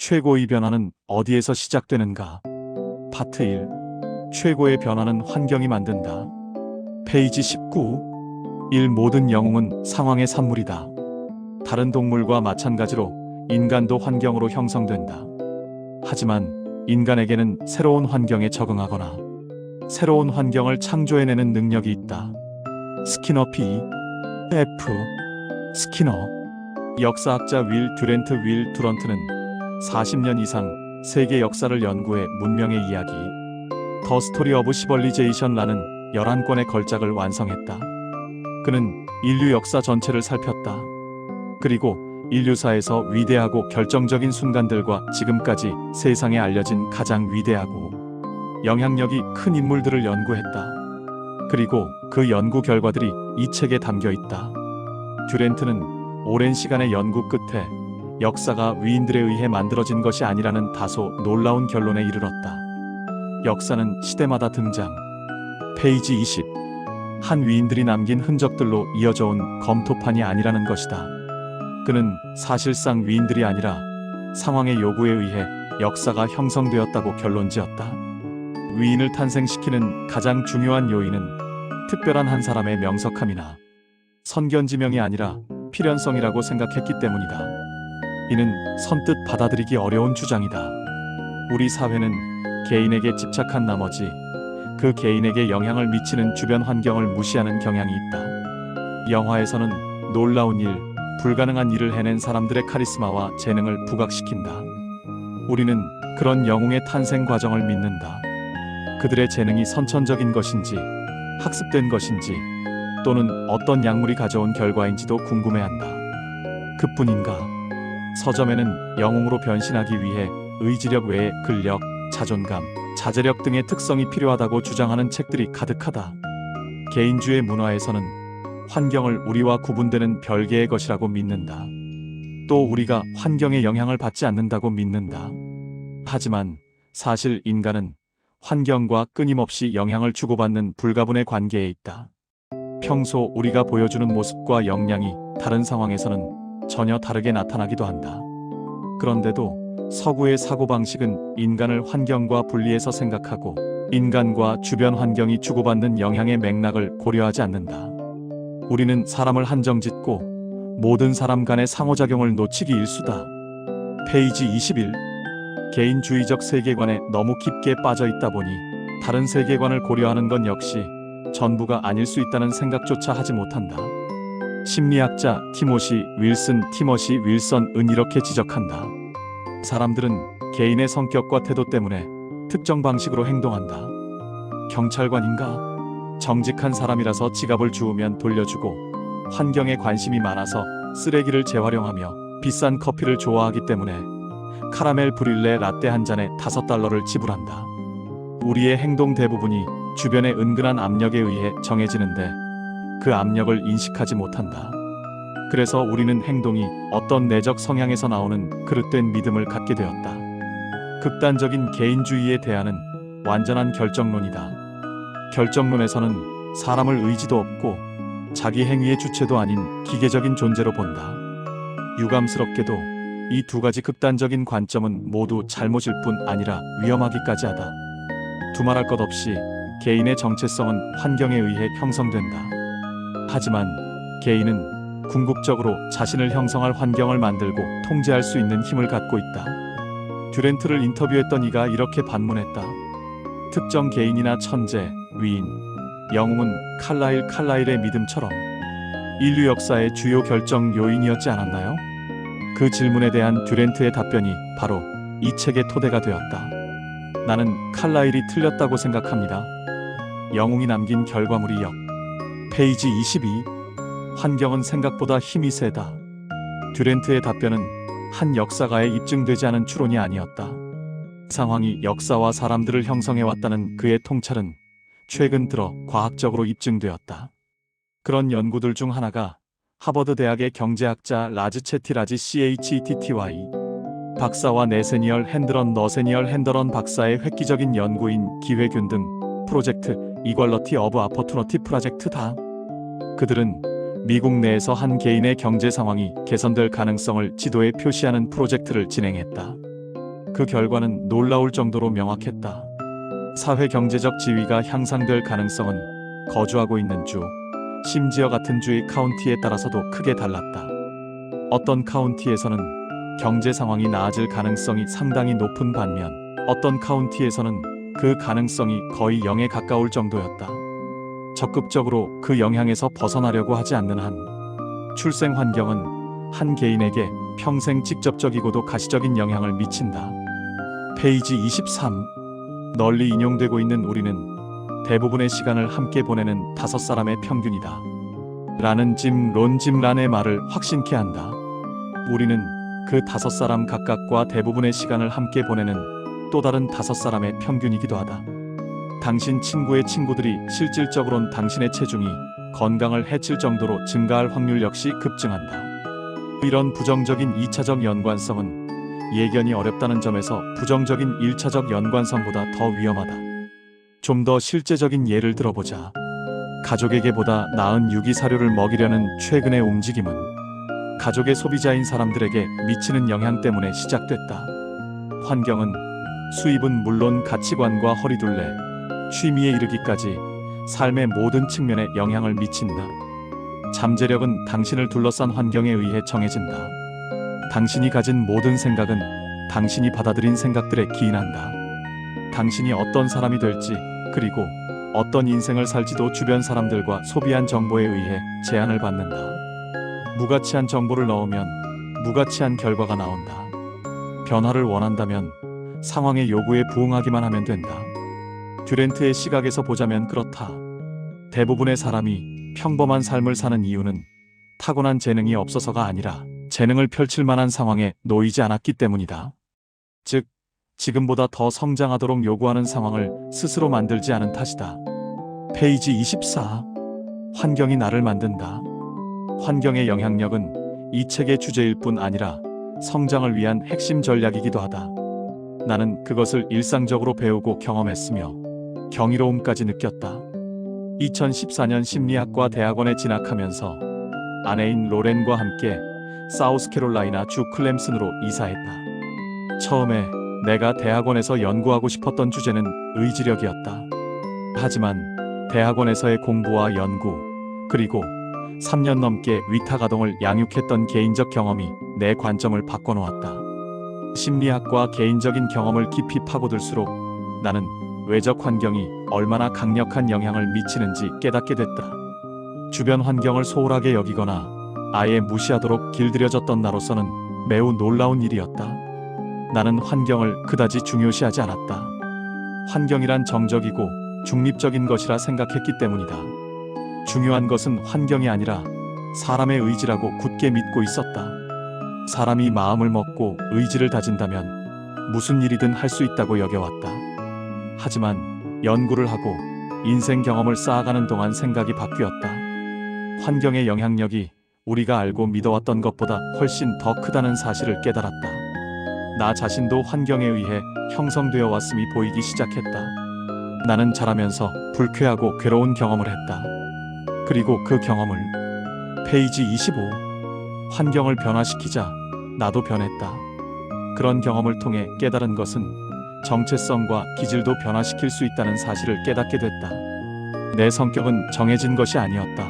최고의 변화는 어디에서 시작되는가? 파트 1. 최고의 변화는 환경이 만든다. 페이지 19. 1. 모든 영웅은 상황의 산물이다. 다른 동물과 마찬가지로 인간도 환경으로 형성된다. 하지만 인간에게는 새로운 환경에 적응하거나 새로운 환경을 창조해내는 능력이 있다. 스키너 P. F. 스키너. 역사학자 윌 듀렌트 윌 두런트는 40년 이상 세계 역사를 연구해 문명의 이야기 더 스토리 오브 시벌리제이션라는 11권의 걸작을 완성했다. 그는 인류 역사 전체를 살폈다. 그리고 인류사에서 위대하고 결정적인 순간들과 지금까지 세상에 알려진 가장 위대하고 영향력이 큰 인물들을 연구했다. 그리고 그 연구 결과들이 이 책에 담겨 있다. 듀렌트는 오랜 시간의 연구 끝에 역사가 위인들에 의해 만들어진 것이 아니라는 다소 놀라운 결론에 이르렀다. 역사는 시대마다 등장. 페이지 20. 한 위인들이 남긴 흔적들로 이어져 온 검토판이 아니라는 것이다. 그는 사실상 위인들이 아니라 상황의 요구에 의해 역사가 형성되었다고 결론지었다. 위인을 탄생시키는 가장 중요한 요인은 특별한 한 사람의 명석함이나 선견지명이 아니라 필연성이라고 생각했기 때문이다. 이는 선뜻 받아들이기 어려운 주장이다. 우리 사회는 개인에게 집착한 나머지 그 개인에게 영향을 미치는 주변 환경을 무시하는 경향이 있다. 영화에서는 놀라운 일, 불가능한 일을 해낸 사람들의 카리스마와 재능을 부각시킨다. 우리는 그런 영웅의 탄생 과정을 믿는다. 그들의 재능이 선천적인 것인지, 학습된 것인지, 또는 어떤 약물이 가져온 결과인지도 궁금해한다. 그뿐인가? 서점에는 영웅으로 변신하기 위해 의지력 외에 근력, 자존감, 자제력 등의 특성이 필요하다고 주장하는 책들이 가득하다. 개인주의 문화에서는 환경을 우리와 구분되는 별개의 것이라고 믿는다. 또 우리가 환경의 영향을 받지 않는다고 믿는다. 하지만 사실 인간은 환경과 끊임없이 영향을 주고받는 불가분의 관계에 있다. 평소 우리가 보여주는 모습과 역량이 다른 상황에서는 전혀 다르게 나타나기도 한다. 그런데도 서구의 사고방식은 인간을 환경과 분리해서 생각하고 인간과 주변 환경이 주고받는 영향의 맥락을 고려하지 않는다. 우리는 사람을 한정짓고 모든 사람 간의 상호작용을 놓치기 일쑤다. 페이지 21. 개인주의적 세계관에 너무 깊게 빠져 있다 보니 다른 세계관을 고려하는 건 역시 전부가 아닐 수 있다는 생각조차 하지 못한다. 심리학자 티모시 윌선은 이렇게 지적한다. 사람들은 개인의 성격과 태도 때문에 특정 방식으로 행동한다. 경찰관인가? 정직한 사람이라서 지갑을 주우면 돌려주고 환경에 관심이 많아서 쓰레기를 재활용하며 비싼 커피를 좋아하기 때문에 카라멜 브릴레 라떼 한 잔에 $5를 지불한다. 우리의 행동 대부분이 주변의 은근한 압력에 의해 정해지는데 그 압력을 인식하지 못한다. 그래서 우리는 행동이 어떤 내적 성향에서 나오는 그릇된 믿음을 갖게 되었다. 극단적인 개인주의에 대하는 완전한 결정론이다. 결정론에서는 사람을 의지도 없고 자기 행위의 주체도 아닌 기계적인 존재로 본다. 유감스럽게도 이 두 가지 극단적인 관점은 모두 잘못일 뿐 아니라 위험하기까지 하다. 두말할 것 없이 개인의 정체성은 환경에 의해 형성된다. 하지만 개인은 궁극적으로 자신을 형성할 환경을 만들고 통제할 수 있는 힘을 갖고 있다. 듀렌트를 인터뷰했던 이가 이렇게 반문했다. 특정 개인이나 천재, 위인, 영웅은 칼라일의 믿음처럼 인류 역사의 주요 결정 요인이었지 않았나요? 그 질문에 대한 듀렌트의 답변이 바로 이 책의 토대가 되었다. 나는 칼라일이 틀렸다고 생각합니다. 영웅이 남긴 결과물이 역. 페이지 22. 환경은 생각보다 힘이 세다. 듀렌트의 답변은 한 역사가에 입증되지 않은 추론이 아니었다. 상황이 역사와 사람들을 형성해왔다는 그의 통찰은 최근 들어 과학적으로 입증되었다. 그런 연구들 중 하나가 하버드 대학의 경제학자 라즈 채티라지 CHETTY 박사와 네세니얼 핸더런 박사의 획기적인 연구인 기회균 등 프로젝트 이퀄러티 오브 어퍼튜너티 프로젝트다. 그들은 미국 내에서 한 개인의 경제 상황이 개선될 가능성을 지도에 표시하는 프로젝트를 진행했다. 그 결과는 놀라울 정도로 명확했다. 사회 경제적 지위가 향상될 가능성은 거주하고 있는 주, 심지어 같은 주의 카운티에 따라서도 크게 달랐다. 어떤 카운티에서는 경제 상황이 나아질 가능성이 상당히 높은 반면 어떤 카운티에서는 그 가능성이 거의 0에 가까울 정도였다. 적극적으로 그 영향에서 벗어나려고 하지 않는 한 출생 환경은 한 개인에게 평생 직접적이고도 가시적인 영향을 미친다. 페이지 23. 널리 인용되고 있는 우리는 대부분의 시간을 함께 보내는 5사람의 평균이다. 라는 짐 란의 말을 확신케 한다. 우리는 그 5사람 각각과 대부분의 시간을 함께 보내는 또 다른 5사람의 평균이기도 하다. 당신 친구의 친구들이 실질적으론 당신의 체중이 건강을 해칠 정도로 증가할 확률 역시 급증한다. 이런 부정적인 2차적 연관성은 예견이 어렵다는 점에서 부정적인 1차적 연관성보다 더 위험하다. 좀 더 실제적인 예를 들어보자. 가족에게 보다 나은 유기사료를 먹이려는 최근의 움직임은 가족의 소비자인 사람들에게 미치는 영향 때문에 시작됐다. 환경은, 수입은 물론 가치관과 허리둘레, 취미에 이르기까지 삶의 모든 측면에 영향을 미친다. 잠재력은 당신을 둘러싼 환경에 의해 정해진다. 당신이 가진 모든 생각은 당신이 받아들인 생각들에 기인한다. 당신이 어떤 사람이 될지, 그리고 어떤 인생을 살지도 주변 사람들과 소비한 정보에 의해 제한을 받는다. 무가치한 정보를 넣으면 무가치한 결과가 나온다. 변화를 원한다면 상황의 요구에 부응하기만 하면 된다. 듀렌트의 시각에서 보자면 그렇다. 대부분의 사람이 평범한 삶을 사는 이유는 타고난 재능이 없어서가 아니라 재능을 펼칠 만한 상황에 놓이지 않았기 때문이다. 즉, 지금보다 더 성장하도록 요구하는 상황을 스스로 만들지 않은 탓이다. 페이지 24. 환경이 나를 만든다. 환경의 영향력은 이 책의 주제일 뿐 아니라 성장을 위한 핵심 전략이기도 하다. 나는 그것을 일상적으로 배우고 경험했으며 경이로움까지 느꼈다. 2014년 심리학과 대학원에 진학하면서 아내인 로렌과 함께 사우스캐롤라이나 주 클램슨으로 이사했다. 처음에 내가 대학원에서 연구하고 싶었던 주제는 의지력이었다. 하지만 대학원에서의 공부와 연구, 그리고 3년 넘게 위탁아동을 양육했던 개인적 경험이 내 관점을 바꿔놓았다. 심리학과 개인적인 경험을 깊이 파고들수록 나는 외적 환경이 얼마나 강력한 영향을 미치는지 깨닫게 됐다. 주변 환경을 소홀하게 여기거나 아예 무시하도록 길들여졌던 나로서는 매우 놀라운 일이었다. 나는 환경을 그다지 중요시하지 않았다. 환경이란 정적이고 중립적인 것이라 생각했기 때문이다. 중요한 것은 환경이 아니라 사람의 의지라고 굳게 믿고 있었다. 사람이 마음을 먹고 의지를 다진다면 무슨 일이든 할 수 있다고 여겨왔다. 하지만 연구를 하고 인생 경험을 쌓아가는 동안 생각이 바뀌었다. 환경의 영향력이 우리가 알고 믿어왔던 것보다 훨씬 더 크다는 사실을 깨달았다. 나 자신도 환경에 의해 형성되어 왔음이 보이기 시작했다. 나는 자라면서 불쾌하고 괴로운 경험을 했다. 그리고 그 경험을 페이지 25. 환경을 변화시키자 나도 변했다. 그런 경험을 통해 깨달은 것은 정체성과 기질도 변화시킬 수 있다는 사실을 깨닫게 됐다. 내 성격은 정해진 것이 아니었다.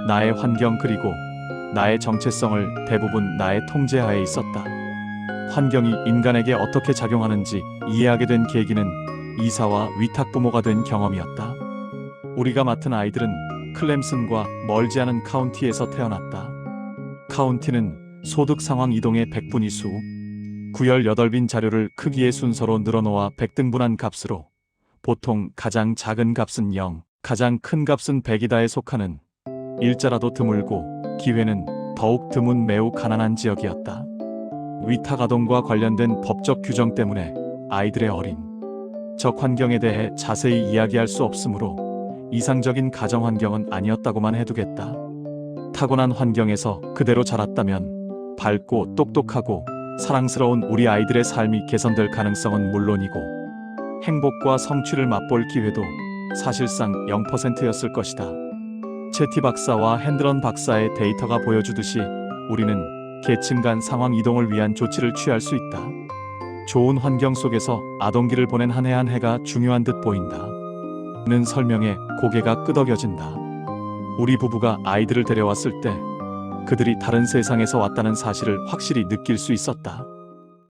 나의 환경 그리고 나의 정체성을 대부분 나의 통제하에 있었다. 환경이 인간에게 어떻게 작용하는지 이해하게 된 계기는 이사와 위탁부모가 된 경험이었다. 우리가 맡은 아이들은 클램슨과 멀지 않은 카운티에서 태어났다. 카운티는 소득 상황 이동의 백분위수, 구열 8빈 자료를 크기의 순서로 늘어놓아 백등분한 값으로 보통 가장 작은 값은 0, 가장 큰 값은 100이다에 속하는 일자라도 드물고 기회는 더욱 드문 매우 가난한 지역이었다. 위탁아동과 관련된 법적 규정 때문에 아이들의 어린 적 환경에 대해 자세히 이야기할 수 없으므로 이상적인 가정 환경은 아니었다고만 해두겠다. 타고난 환경에서 그대로 자랐다면 밝고 똑똑하고 사랑스러운 우리 아이들의 삶이 개선될 가능성은 물론이고 행복과 성취를 맛볼 기회도 사실상 0%였을 것이다. 채티 박사와 핸드런 박사의 데이터가 보여주듯이 우리는 계층 간 상황 이동을 위한 조치를 취할 수 있다. 좋은 환경 속에서 아동기를 보낸 한 해 한 해가 중요한 듯 보인다. 는 설명에 고개가 끄덕여진다. 우리 부부가 아이들을 데려왔을 때 그들이 다른 세상에서 왔다는 사실을 확실히 느낄 수 있었다.